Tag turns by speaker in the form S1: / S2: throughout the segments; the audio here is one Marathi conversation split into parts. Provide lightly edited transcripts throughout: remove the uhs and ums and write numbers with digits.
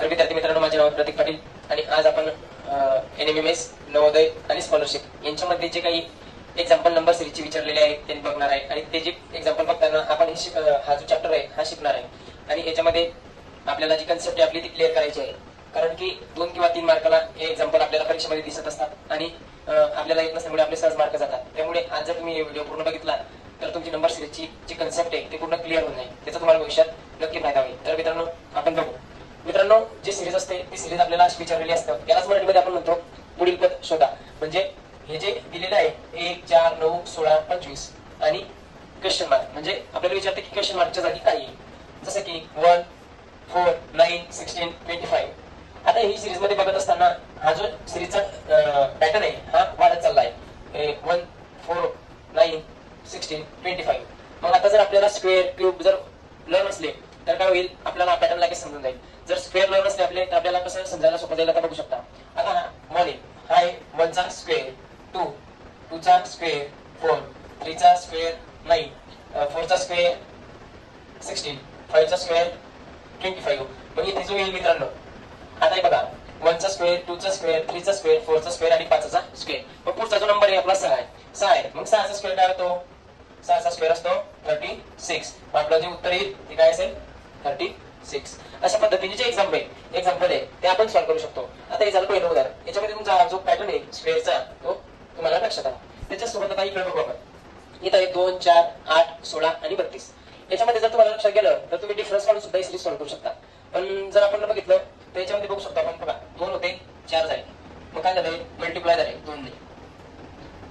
S1: तर विद्यार्थी मित्रांनो, माझे नाव प्रतीक पाटील आणि आज आपण NMMS नवोदय आणि स्कॉलरशिप यांच्यामध्ये जे काही एक्झाम्पल नंबर सिरीजचे विचारलेले आहेत ते बघणार आहे. आणि ते जे एक्झाम्पल बघताना आपण हा जो चॅप्टर आहे हा शिकणार आहे. आणि याच्यामध्ये आपल्याला जी कन्सेप्ट आहे आपली ती क्लिअर करायची आहे. कारण की 2 किंवा 3 मार्काला हे एक्झाम्पल आपल्याला परीक्षेमध्ये दिसत असतात आणि आपल्याला येत नसल्यामुळे आपले सहज मार्क जातात. त्यामुळे आज जर तुम्ही व्हिडिओ पूर्ण बघितला तर तुमची नंबर सिरीजची जी कन्सेप्ट आहे ते पूर्ण क्लिअर होऊन जाईल. त्याचा तुम्हाला भविष्यात नक्की फायदा होईल. तर मित्रांनो, आपण बघू. मित्रांनो, जी सिरीज असते ती सिरीज आपल्याला अशी विचारलेली असतं, यालाच मराठीमध्ये आपण म्हणतो पुढील पद शोधा. म्हणजे हे जे दिलेलं आहे 1, 4, 9, 16, 25 आणि क्वेश्चन मार्क, म्हणजे आपल्याला विचारते की क्वेश्चन मार्कच्या जागी काय आहे. जसं की 1, 4, 9, 16, 25. आता ही सिरीज मध्ये बघत असताना हा जो सिरीजचा पॅटर्न आहे हा वाढत चालला आहे. 1, 4, 9, 16, 25. मग आता जर आपल्याला स्क्वेअर क्यूब जर लर्न असले तर काय होईल, आपल्याला पॅटर्न लगेच समजून जाईल. जर स्क्वेअर लर्न असले आपले तर आपल्याला कसं समजायला सोपं जाईल. आता बघू शकता. आता हा 1 आहे, हा आहे 1 चा स्क्वेअर 2, 2 चा स्क्वेअर 4, 3 चा स्क्वेअर 9, 4 चा स्क्वेअर 16, 5 चा स्क्वेअर 25. मग इथे जो येईल मित्रांनो, आता हे बघा 1 चा स्क्वेअर 2 चा स्क्वेअर 3 चा स्क्वेअर 4 चा स्क्वेअर आणि 5 चा स्क्वेअर. मग पुढचा जो नंबर आहे आपला 6 आहे. 6 आहे, मग 6 चा स्क्वेअर काय होतो, 6 चा स्क्वेअर असतो 36. आपलं जे उत्तर येईल ते काय असेल 36. अशा पद्धतीने जे एक्झाम्पल आहे ते आपण सॉल्व्ह करू शकतो. आता हे झालं पहिलं उदाहरण. याच्यामध्ये तुमचा जो पॅटर्न आहे स्क्वेअरचा तो तुम्हाला लक्षात आला. त्याच्यासोबत आता इकडे बघू आपण. इथं आहे 2, 4, 8, 16 आणि 32. याच्यामध्ये जर तुम्हाला लक्षात गेलं तर तुम्ही डिफरन्स काढून सुद्धा ही सिरीज सॉल्व्ह करू शकता. पण जर आपण बघितलं तर याच्यामध्ये बघू शकतो आपण, बघा 2 होते 4 झाले, मग काय झालंय मल्टिप्लाय झाले 2 ने,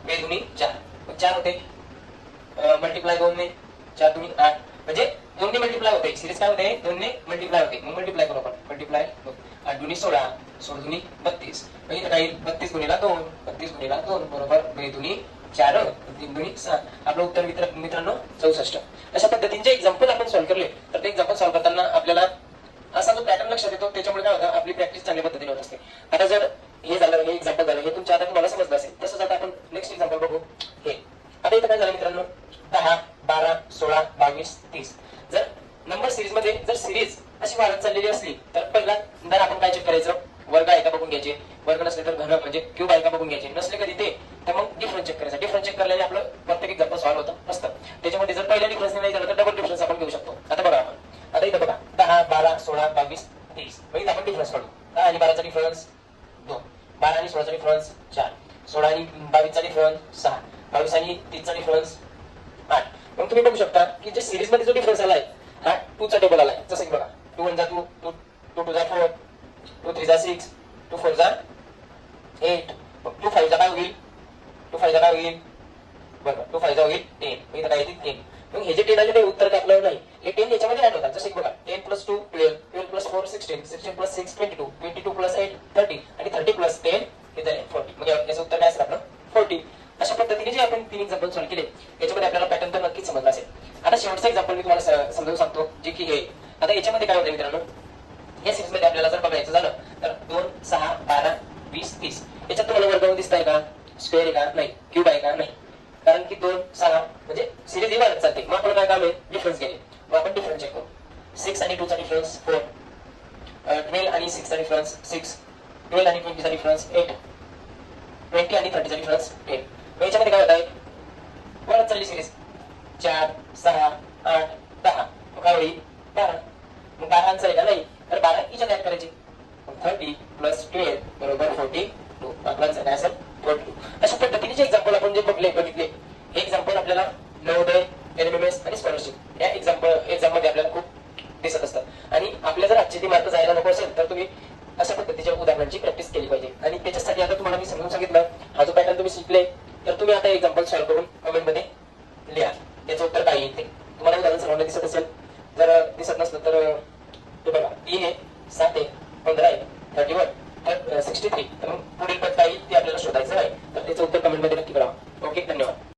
S1: 2 दुनी 4, मग 4 होते मल्टिप्लाय 2 ने 4 दुनी 8, म्हणजे 2 ने मल्टिप्लाय होते. सिरीज काय होते 2 ने मल्टिप्लाय होते. मग मल्टिप्लाय करू आपण. मल्टिप्लाय 8 दुनी 16, 16 दुनी 32. मग इथं काही 32 गुणिला 2, 32 गुणिला 2 बरोबर 2 दुनी 4, 3 दुनी 6. आपलं उत्तर मित्रांनो 64. अशा पद्धतीचे एक्झाम्पल आपण सॉल्व्ह केले तर ते एक्झाम्पल सॉल्व्ह करताना आपल्याला असा जो पॅटर्न लक्षात येतो. त्याच्यामुळे काय होतं, आपली प्रॅक्टिस चांगल्या पद्धतीने होत असते. आता जर हे झालं, हे एक्झाम्पल झालं, हे तुमच्या आता तुम्हाला समजलं असेल. तसंच आता आपण नेक्स्ट एक्झाम्पल बघू. हे आता इथं काय झालं मित्रांनो, 10, 12, 16, 22, 30. जर नंबर सिरीज मध्ये जर सिरीज अशी वाढत चाललेली असली तर पहिल्यांदा आपण काय चेक करायचं, वर्ग आहे का बघून घ्यायचे. वर्ग नसले तर घन म्हणजे क्यूब आहे का बघून घ्यायचे. नसले कधी ते तर मग डिफरन्स चेक करायचा. डिफरन्स चेक करल्याने आपलं प्रत्येक एक्झाम्पल सॉल्व्ह होतं असतं. त्याच्यामध्ये जर पहिल्या डिफरन्स नाही झालं तर डबल डिफरन्स आपण घेऊ शकतो. आता बघा आपण, आता इथं बघा 10, 12, 16, 22, 30. मग इथं आपण डिफरन्स काढू. 10 आणि 12 चा डिफरन्स 2, 12 आणि 16 चा डिफरन्स 4, 16 आणि 22 चा डिफरन्स 6, 22 आणि 30 चा डिफरन्स 8. मग तुम्ही बघू शकता की जे सिरीज मध्ये जो डिफरन्स आलाय हा 2 चा टेबल आलाय. जसं की बघा 2 1 जा 2, 2 2 जा 4, 2 3 जा 6, 2 4 जा 8, 2 5 जा काय होईल, 2 5 जा काय होईल, बरोबर 2 5 जा होईल 10. मग इथं काय येईल 10. मग हे जे 10 आहे ते उत्तर काय आपलं नाही, हे 10 याच्यामध्ये ऍड होतात. जसं की बघा 10 + 2 12, 12 + 4 16, 16 + 6 22, 22 + 8 30 आणि 30 + 10 हे झाले 40. मग याचं उत्तर काय असेल आपलं 40. अशा पद्धतीने जे आपण 3 एक्झाम्पल सॉल्व्ह केले याच्यामध्ये आपल्याला पॅटर्न तर नक्कीच समजला असेल. आता शेवटचं एक्झाम्पल मी तुम्हाला समजावून सांगतो, जे की हे. आता याच्यामध्ये काय होतं मित्रांनो, या सिरीज मध्ये आपल्याला जर बघायचं झालं तर 2, 6, 12, 20, 30. याच्यात तुम्हाला वर्ग दिसताय का, स्क्वेअर आहे का नाही, क्यूब आहे का नाही. कारण की 2, 6 म्हणजे सिरीज ही वाढत चालते. मग आपण काय काम आहे डिफरन्स घ्यायचे. मग आपण डिफरन्स चेक करू. 6 आणि 2 चा डिफरन्स 4, 12 आणि 6 चा डिफरन्स 6, 12 आणि 20 चा डिफरन्स 8, 20 आणि 30 चा डिफरन्स 10. मग याच्यामध्ये काय होत आहे, वाढत चालली सिरीज 4, 6, 8, 10. मग काय होईल 12. मग 12 आन्सर आहे का नाही, तर 12 याच्यात ऍड करायचे. 30 + 12 बरोबर 42. आपला आन्सर काय असेल 42. अशा पद्धतीने एक्झाम्पल आपण जे बघितले हे एक्झाम्पल आपल्याला नवोदय, NMMS आणि स्कॉलरशिप या एक्झाम मध्ये आपल्याला खूप दिसत असतात. आणि आपल्या जर आजचे ते मार्क जायला नको असेल तर तुम्ही अशा पद्धतीच्या उदाहरणांची प्रॅक्टिस केली पाहिजे. आणि